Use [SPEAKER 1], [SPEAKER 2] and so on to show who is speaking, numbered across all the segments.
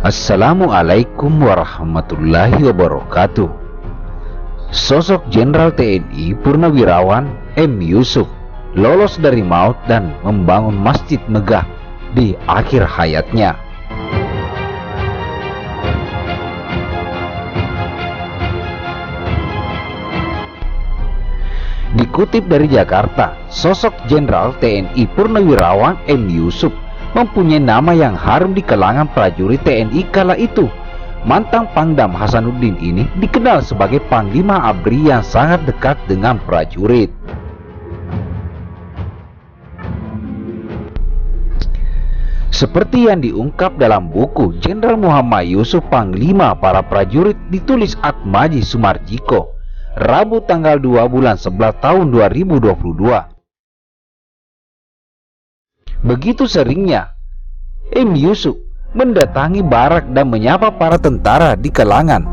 [SPEAKER 1] Assalamualaikum warahmatullahi wabarakatuh. Sosok Jenderal TNI Purnawirawan M. Yusuf lolos dari maut dan membangun masjid megah di akhir hayatnya. Dikutip dari Jakarta, sosok Jenderal TNI Purnawirawan M. Yusuf mempunyai nama yang harum di kalangan prajurit TNI kala itu. Mantan Pangdam Hasanuddin ini dikenal sebagai Panglima ABRI yang sangat dekat dengan prajurit. Seperti yang diungkap dalam buku Jenderal Muhammad Yusuf Panglima Para Prajurit ditulis Atmaji Sumarjiko, Rabu tanggal 2 bulan 11 tahun 2022. Begitu seringnya M. Yusuf mendatangi barak dan menyapa para tentara di kalangan.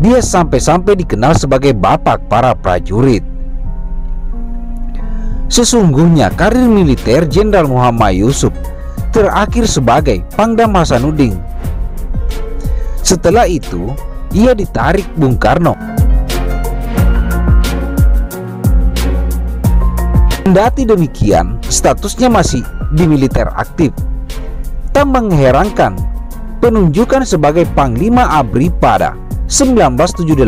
[SPEAKER 1] Dia sampai-sampai dikenal sebagai bapak para prajurit. Sesungguhnya karir militer Jenderal Muhammad Yusuf terakhir sebagai Pangdam Hasanuddin. Setelah itu, ia ditarik Bung Karno. Kendati demikian, statusnya masih di militer aktif. Tak mengherankan, penunjukan sebagai Panglima ABRI pada 1978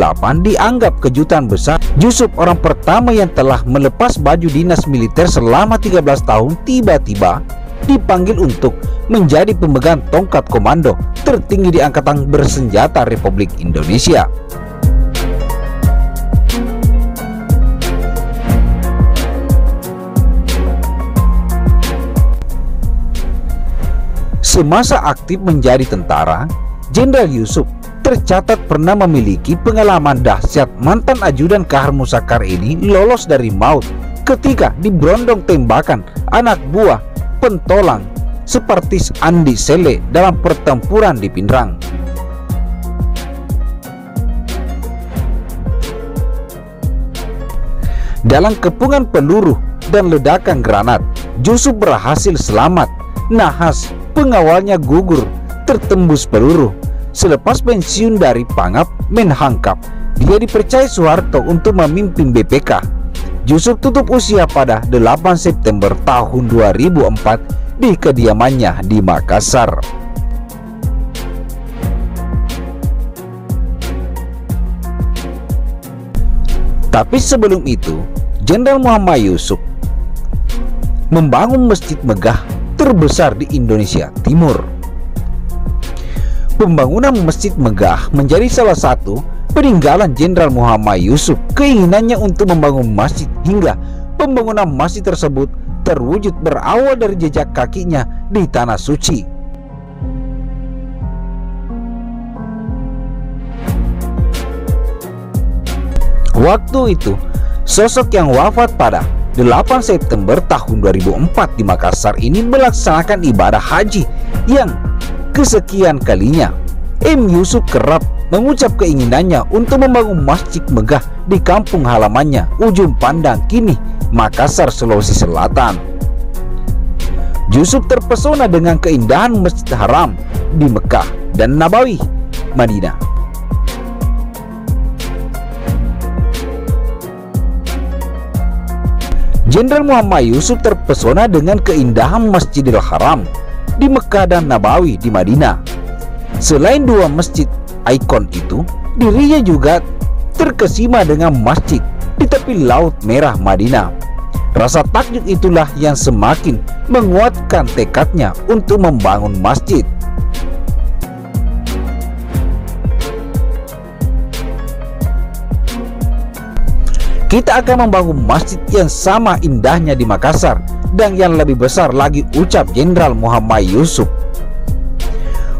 [SPEAKER 1] dianggap kejutan besar. Yusuf, orang pertama yang telah melepas baju dinas militer selama 13 tahun, tiba-tiba dipanggil untuk menjadi pemegang tongkat komando tertinggi di Angkatan Bersenjata Republik Indonesia. Semasa aktif menjadi tentara, Jenderal Yusuf tercatat pernah memiliki pengalaman dahsyat. Mantan ajudan Kahar Musakar ini lolos dari maut ketika diberondong tembakan anak buah pentolang Separtis Andi Sele dalam pertempuran di Pindrang. Dalam kepungan peluru dan ledakan granat, Yusuf berhasil selamat. Nahas, pengawalnya gugur tertembus peluru. Selepas pensiun dari Pangap Menhangkap, dia dipercaya Soeharto untuk memimpin BPK. Yusuf tutup usia pada 8 September tahun 2004 di kediamannya di Makassar. Tapi sebelum itu, Jenderal Muhammad Yusuf membangun masjid megah terbesar di Indonesia Timur. Pembangunan masjid megah menjadi salah satu peninggalan Jenderal Muhammad Yusuf. Keinginannya untuk membangun masjid hingga pembangunan masjid tersebut terwujud berawal dari jejak kakinya di Tanah Suci. Waktu itu, sosok yang wafat pada 8 September tahun 2004 di Makassar ini melaksanakan ibadah haji yang kesekian kalinya. M. Yusuf kerap mengucap keinginannya untuk membangun masjid megah di kampung halamannya Ujung Pandang, kini Makassar, Sulawesi Selatan. Yusuf terpesona dengan keindahan Masjid Haram di Mekah dan Nabawi, Madinah. Jenderal Muhammad Yusuf terpesona dengan keindahan Masjidil Haram di Mekah dan Nabawi di Madinah. Selain dua masjid ikon itu, dirinya juga terkesima dengan masjid di tepi Laut Merah Madinah. Rasa takjub itulah yang semakin menguatkan tekadnya untuk membangun masjid. Kita akan membangun masjid yang sama indahnya di Makassar dan yang lebih besar lagi, ucap Jenderal Muhammad Yusuf.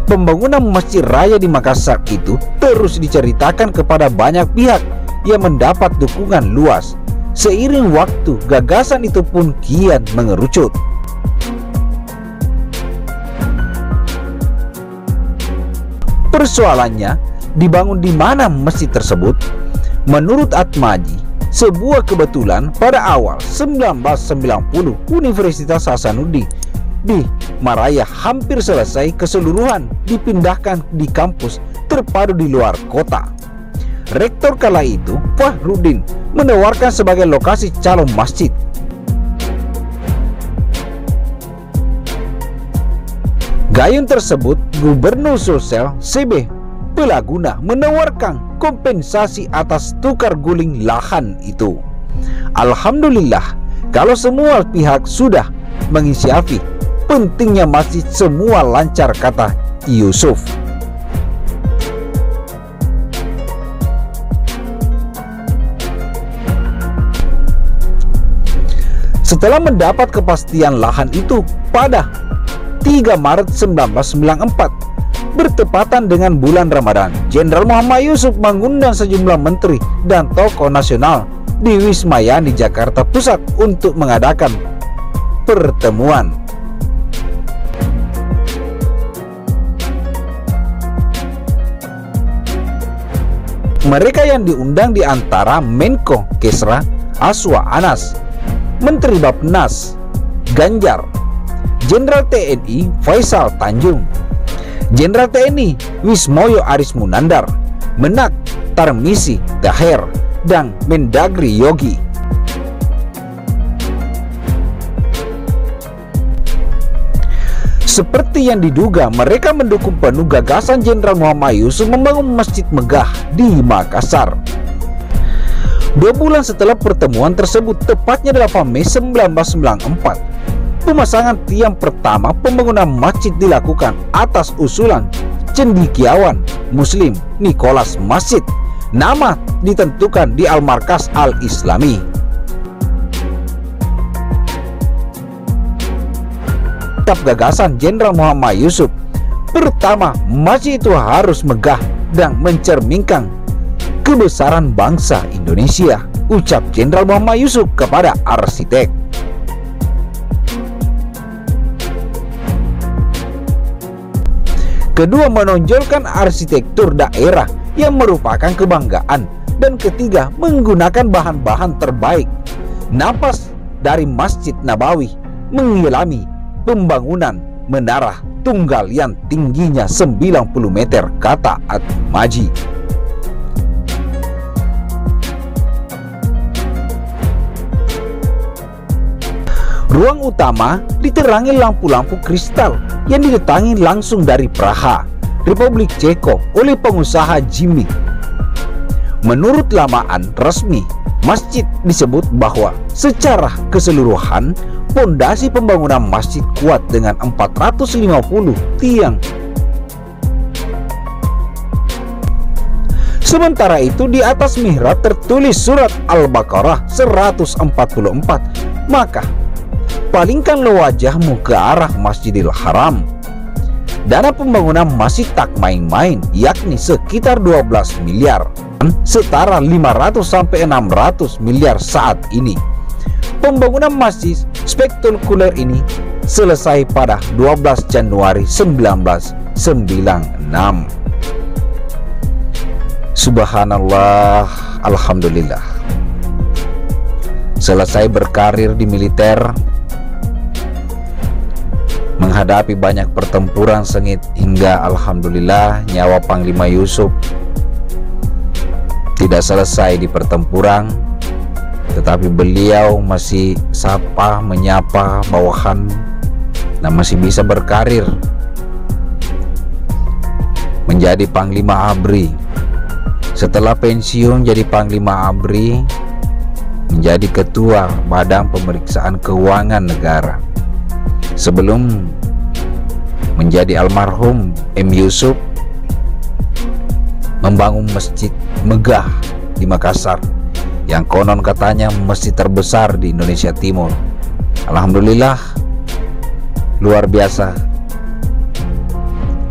[SPEAKER 1] Pembangunan masjid raya di Makassar itu terus diceritakan kepada banyak pihak yang mendapat dukungan luas. Seiring waktu, gagasan itu pun kian mengerucut. Persoalannya, dibangun di mana masjid tersebut? Menurut Atmaji, sebuah kebetulan pada awal 1990 Universitas Hasanuddin di Maraya hampir selesai keseluruhan dipindahkan di kampus terpadu di luar kota. Rektor kala itu, Fahrudin, menawarkan sebagai lokasi calon masjid. Gayung tersebut, Gubernur Sulsel CB Pelaguna menawarkan kompensasi atas tukar guling lahan itu. Alhamdulillah, kalau semua pihak sudah menginisiasi pentingnya masjid, semua lancar, kata Yusuf. Setelah mendapat kepastian lahan itu pada 3 Maret 1994, bertepatan dengan bulan Ramadan, Jenderal Muhammad Yusuf mengundang sejumlah menteri dan tokoh nasional di Wisma Yani Jakarta Pusat untuk mengadakan pertemuan. Mereka yang diundang diantara Menko Kesra Aswa Anas, Menteri Bappenas Ganjar, Jenderal TNI Faisal Tanjung, Jenderal TNI Wismoyo Aris Munandar, Menak Tarmisi Daher, dan Mendagri Yogi. Seperti yang diduga, mereka mendukung penuh gagasan Jenderal Muhammad Yusuf membangun masjid megah di Makassar. 2 bulan setelah pertemuan tersebut, tepatnya 8 Mei 1994, pemasangan tiang pertama pembangunan masjid dilakukan atas usulan cendekiawan Muslim Nicholas Masjid. Nama ditentukan di Al-Markas Al-Islami. Tetap gagasan Jenderal Muhammad Yusuf, pertama, masjid itu harus megah dan mencerminkan kebesaran bangsa Indonesia, ucap Jenderal Muhammad Yusuf kepada arsitek. Kedua, menonjolkan arsitektur daerah yang merupakan kebanggaan. Dan ketiga, menggunakan bahan-bahan terbaik. Napas dari Masjid Nabawi mengalami pembangunan menara tunggal yang tingginya 90 meter, kata At-Maji. Ruang utama diterangi lampu-lampu kristal yang didatangi langsung dari Praha, Republik Ceko, oleh pengusaha Jimmy. Menurut laman resmi masjid disebut bahwa secara keseluruhan pondasi pembangunan masjid kuat dengan 450 tiang. Sementara itu, di atas mihrab tertulis surat Al-Baqarah 144, maka palingkanlah wajahmu ke arah Masjidil Haram. Dana pembangunan masjid tak main-main, yakni sekitar 12 miliar, setara 500 sampai 600 miliar saat ini. Pembangunan masjid spektakuler ini selesai pada 12 Januari 1996. Subhanallah, alhamdulillah. Selesai berkarir di militer, menghadapi banyak pertempuran sengit, hingga alhamdulillah nyawa Panglima Yusuf tidak selesai di pertempuran, tetapi beliau masih sapa menyapa bawahan dan masih bisa berkarir menjadi Panglima ABRI. Setelah pensiun jadi Panglima ABRI, menjadi Ketua Badan Pemeriksaan Keuangan Negara. Sebelum menjadi almarhum M. Yusuf, membangun masjid megah di Makassar yang konon katanya masjid terbesar di Indonesia Timur. Alhamdulillah, luar biasa.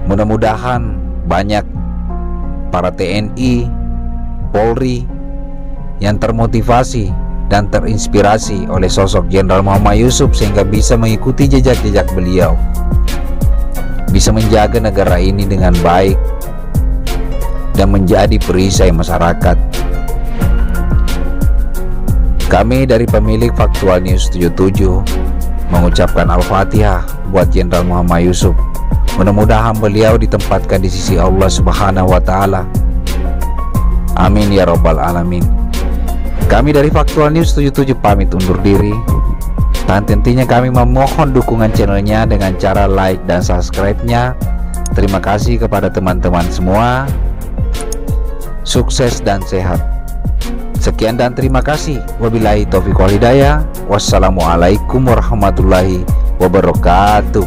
[SPEAKER 1] Mudah-mudahan banyak para TNI, Polri yang termotivasi dan terinspirasi oleh sosok Jenderal Muhammad Yusuf sehingga bisa mengikuti jejak-jejak beliau, bisa menjaga negara ini dengan baik dan menjadi perisai masyarakat. Kami dari pemilik Faktual News 77 mengucapkan Al-Fatihah buat Jenderal Muhammad Yusuf. Mudah-mudahan beliau ditempatkan di sisi Allah Subhanahu wa Ta'ala. Amin ya Rabbal Alamin. Kami dari Faktual News 77 pamit undur diri. Dan tentunya kami memohon dukungan channelnya dengan cara like dan subscribe-nya. Terima kasih kepada teman-teman semua. Sukses dan sehat. Sekian dan terima kasih. Wabillahi taufiq wal hidayah. Wassalamualaikum warahmatullahi wabarakatuh.